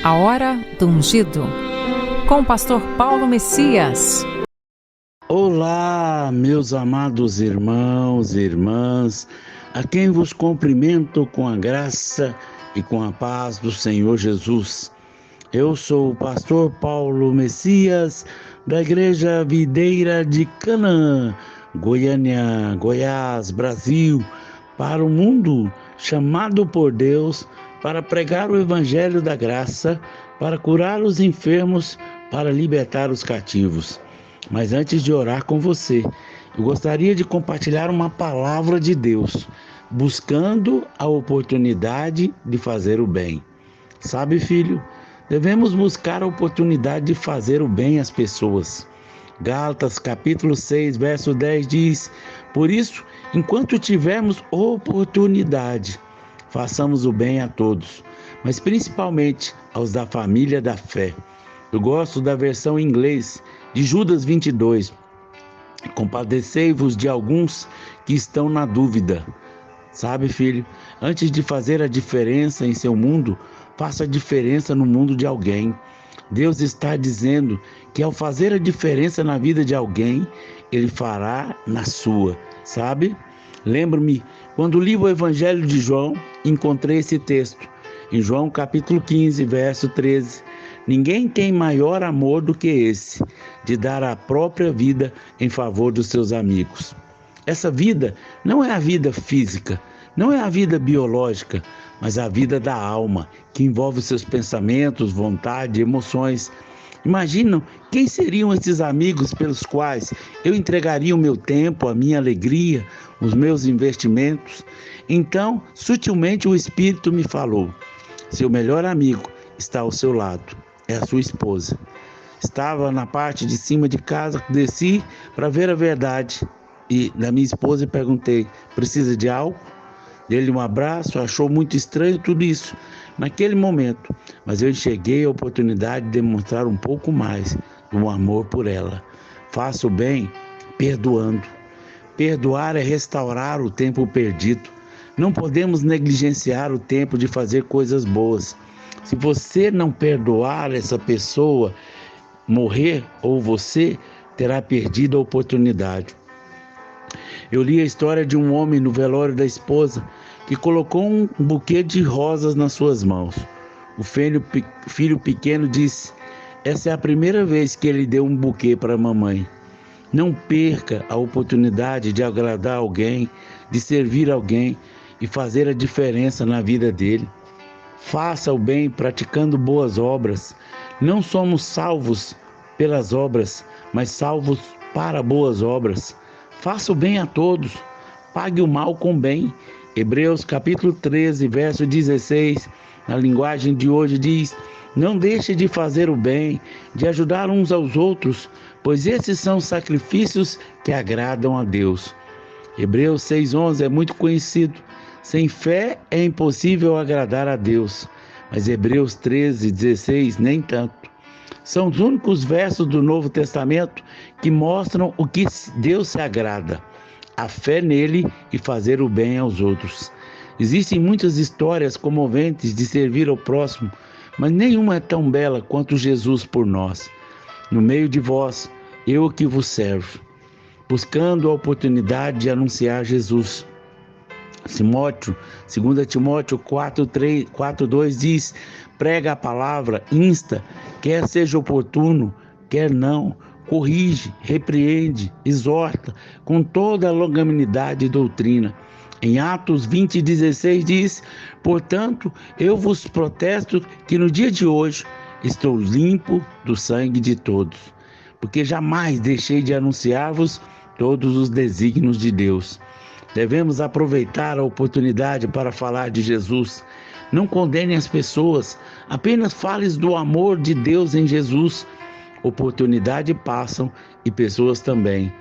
A Hora do Ungido, com o pastor Paulo Messias. Olá, meus amados irmãos e irmãs, a quem vos cumprimento com a graça e com a paz do Senhor Jesus. Eu sou o pastor Paulo Messias, da Igreja Videira de Canaã, Goiânia, Goiás, Brasil, para o mundo, chamado por Deus para pregar o Evangelho da graça, para curar os enfermos, para libertar os cativos. Mas antes de orar com você, eu gostaria de compartilhar uma palavra de Deus, buscando a oportunidade de fazer o bem. Sabe, filho, devemos buscar a oportunidade de fazer o bem às pessoas. Gálatas capítulo 6, verso 10 diz: por isso, enquanto tivermos oportunidade, façamos o bem a todos, mas principalmente aos da família da fé. Eu gosto da versão em inglês de Judas 22. Compadecei-vos de alguns que estão na dúvida. Sabe, filho, antes de fazer a diferença em seu mundo, faça a diferença no mundo de alguém. Deus está dizendo que ao fazer a diferença na vida de alguém, Ele fará na sua, sabe? Lembro-me, quando li o Evangelho de João, encontrei esse texto. Em João capítulo 15, verso 13. Ninguém tem maior amor do que esse, de dar a própria vida em favor dos seus amigos. Essa vida não é a vida física, não é a vida biológica, mas a vida da alma, que envolve seus pensamentos, vontade, emoções. Imaginam quem seriam esses amigos pelos quais eu entregaria o meu tempo, a minha alegria, os meus investimentos? Então, sutilmente o Espírito me falou: seu melhor amigo está ao seu lado, é a sua esposa. Estava na parte de cima de casa, desci para ver a verdade e da minha esposa e perguntei: precisa de álcool? Dei-lhe um abraço, achou muito estranho tudo isso naquele momento, mas eu enxerguei a oportunidade de demonstrar um pouco mais do amor por ela. Faça o bem perdoando. Perdoar é restaurar o tempo perdido. Não podemos negligenciar o tempo de fazer coisas boas. Se você não perdoar essa pessoa, morrer, ou você terá perdido a oportunidade. Eu li a história de um homem no velório da esposa que colocou um buquê de rosas nas suas mãos. O filho pequeno disse: essa é a primeira vez que ele deu um buquê para a mamãe. Não perca a oportunidade de agradar alguém, de servir alguém e fazer a diferença na vida dele. Faça o bem praticando boas obras. Não somos salvos pelas obras, mas salvos para boas obras. Faça o bem a todos. Pague o mal com bem. Hebreus capítulo 13, verso 16, na linguagem de hoje diz: não deixe de fazer o bem, de ajudar uns aos outros, pois esses são sacrifícios que agradam a Deus. Hebreus 6,11 é muito conhecido. Sem fé é impossível agradar a Deus. Mas Hebreus 13:16 nem tanto. São os únicos versos do Novo Testamento que mostram o que Deus se agrada: a fé nele e fazer o bem aos outros. Existem muitas histórias comoventes de servir ao próximo, mas nenhuma é tão bela quanto Jesus por nós. No meio de vós, eu que vos servo, buscando a oportunidade de anunciar Jesus. 2 Timóteo 4:2 diz: prega a palavra, insta, quer seja oportuno, quer não, corrige, repreende, exorta, com toda a longanimidade e doutrina. Em Atos 20:16 diz: portanto, eu vos protesto que no dia de hoje estou limpo do sangue de todos, porque jamais deixei de anunciar-vos todos os desígnios de Deus. Devemos aproveitar a oportunidade para falar de Jesus. Não condene as pessoas, apenas fales do amor de Deus em Jesus. Oportunidades passam e pessoas também.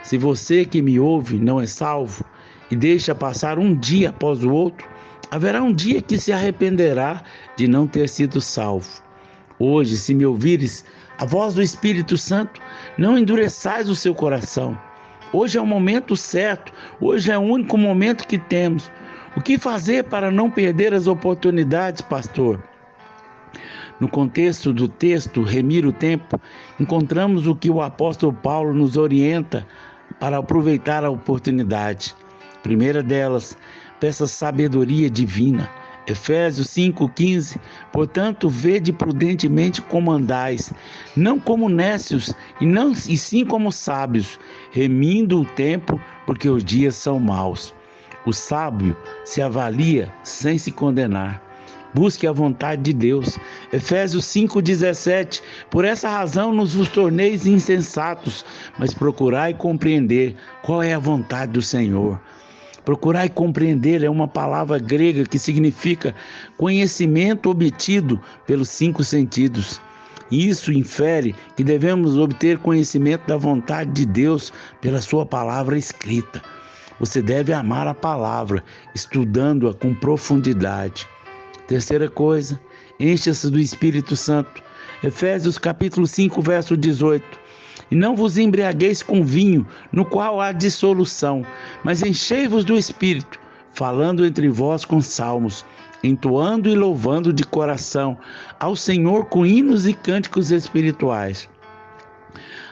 Se você que me ouve não é salvo e deixa passar um dia após o outro, haverá um dia que se arrependerá de não ter sido salvo. Hoje, se me ouvires, a voz do Espírito Santo, não endureçais o seu coração. Hoje é o momento certo, hoje é o único momento que temos. O que fazer para não perder as oportunidades, pastor? No contexto do texto, remir o tempo, encontramos o que o apóstolo Paulo nos orienta para aproveitar a oportunidade. A primeira delas, peça sabedoria divina. Efésios 5,15, portanto, vede prudentemente como andais, não como nécios, e sim como sábios, remindo o tempo, porque os dias são maus. O sábio se avalia sem se condenar. Busque a vontade de Deus. Efésios 5,17, por essa razão nos vos torneis insensatos, mas procurai compreender qual é a vontade do Senhor. Procurar e compreender é uma palavra grega que significa conhecimento obtido pelos 5 sentidos. Isso infere que devemos obter conhecimento da vontade de Deus pela sua palavra escrita. Você deve amar a palavra, estudando-a com profundidade. Terceira coisa, encha-se do Espírito Santo. Efésios capítulo 5, verso 18. E não vos embriagueis com vinho, no qual há dissolução, mas enchei-vos do Espírito, falando entre vós com salmos, entoando e louvando de coração ao Senhor com hinos e cânticos espirituais.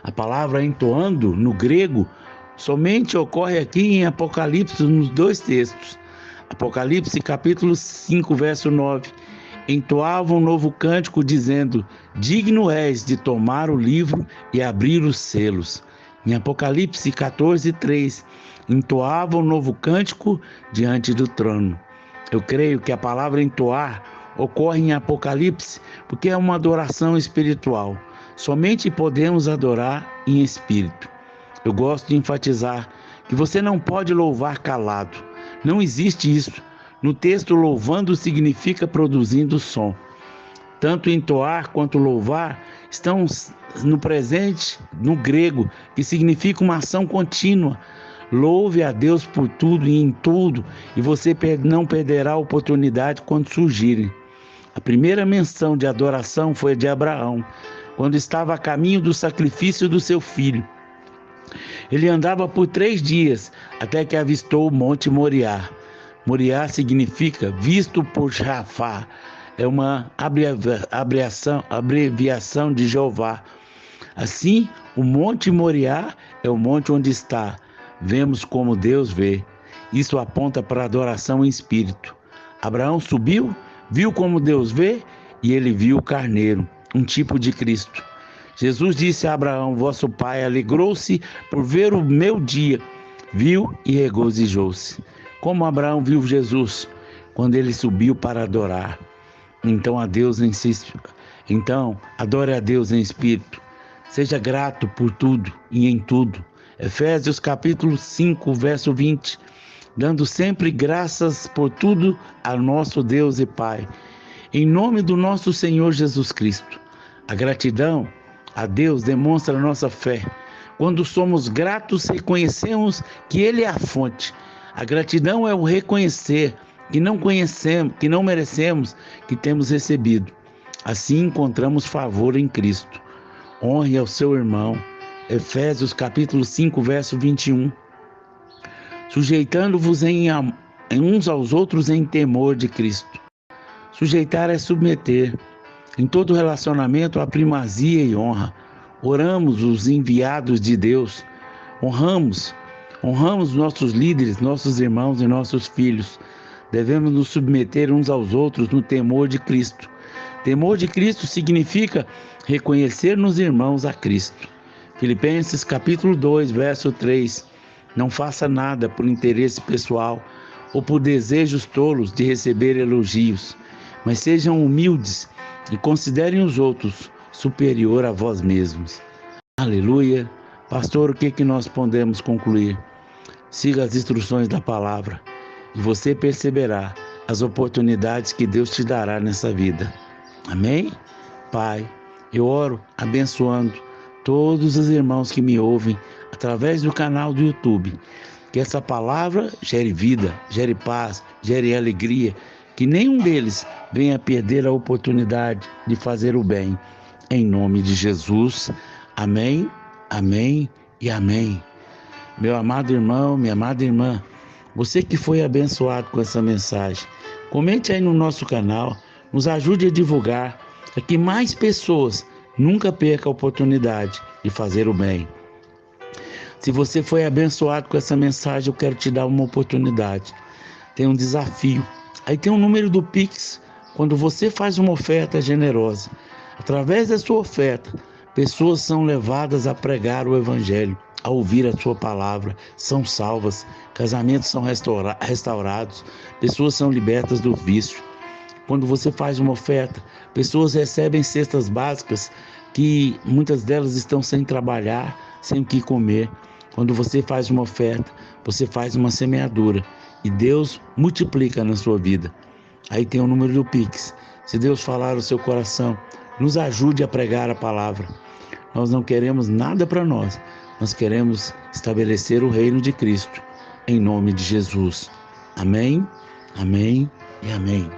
A palavra entoando, no grego, somente ocorre aqui em Apocalipse, nos 2 textos. Apocalipse capítulo 5, verso 9. Entoava um novo cântico dizendo, digno és de tomar o livro e abrir os selos. Em Apocalipse 14, 3, entoava um novo cântico diante do trono. Eu creio que a palavra entoar ocorre em Apocalipse porque é uma adoração espiritual. Somente podemos adorar em espírito. Eu gosto de enfatizar que você não pode louvar calado. Não existe isso. No texto, louvando significa produzindo som. Tanto entoar quanto louvar estão no presente, no grego, que significa uma ação contínua. Louve a Deus por tudo e em tudo, e você não perderá a oportunidade quando surgirem. A primeira menção de adoração foi a de Abraão, quando estava a caminho do sacrifício do seu filho. Ele andava por 3 dias, até que avistou o Monte Moriá. Moriá significa visto por Jafá, é uma abreviação de Jeová. Assim, o Monte Moriá é o monte onde está. Vemos como Deus vê. Isso aponta para a adoração em espírito. Abraão subiu, viu como Deus vê e ele viu o carneiro, um tipo de Cristo. Jesus disse a Abraão, vosso pai, alegrou-se por ver o meu dia, viu e regozijou-se. Como Abraão viu Jesus quando ele subiu para adorar. Então adore a Deus em espírito. Seja grato por tudo e em tudo. Efésios capítulo 5, verso 20. Dando sempre graças por tudo ao nosso Deus e Pai, em nome do nosso Senhor Jesus Cristo. A gratidão a Deus demonstra a nossa fé. Quando somos gratos, reconhecemos que Ele é a fonte. A gratidão é o reconhecer que não merecemos, que temos recebido. Assim encontramos favor em Cristo. Honre ao seu irmão. Efésios capítulo 5, verso 21. Sujeitando-vos uns aos outros em temor de Cristo. Sujeitar é submeter. Em todo relacionamento há primazia e honra. Oramos os enviados de Deus. Honramos nossos líderes, nossos irmãos e nossos filhos. Devemos nos submeter uns aos outros no temor de Cristo. Temor de Cristo significa reconhecer nos irmãos a Cristo. Filipenses capítulo 2, verso 3. Não faça nada por interesse pessoal ou por desejos tolos de receber elogios, mas sejam humildes e considerem os outros superior a vós mesmos. Aleluia. Pastor, o que nós podemos concluir? Siga as instruções da palavra e você perceberá as oportunidades que Deus te dará nessa vida. Amém? Pai, eu oro abençoando todos os irmãos que me ouvem através do canal do YouTube. Que essa palavra gere vida, gere paz, gere alegria. Que nenhum deles venha perder a oportunidade de fazer o bem. Em nome de Jesus. Amém, amém e amém. Meu amado irmão, minha amada irmã, você que foi abençoado com essa mensagem, comente aí no nosso canal, nos ajude a divulgar. para que mais pessoas nunca percam a oportunidade de fazer o bem. Se você foi abençoado com essa mensagem, eu quero te dar uma oportunidade. Tem um desafio. Aí tem um número do Pix. Quando você faz uma oferta generosa, através da sua oferta, pessoas são levadas a pregar o Evangelho, a ouvir a sua palavra, são salvas, casamentos são restaurados, pessoas são libertas do vício. Quando você faz uma oferta, pessoas recebem cestas básicas que muitas delas estão sem trabalhar, sem o que comer. Quando você faz uma oferta, você faz uma semeadura e Deus multiplica na sua vida. Aí tem o número do Pix. Se Deus falar no seu coração, nos ajude a pregar a palavra. Nós não queremos nada para nós queremos estabelecer o reino de Cristo, em nome de Jesus. Amém, amém e amém.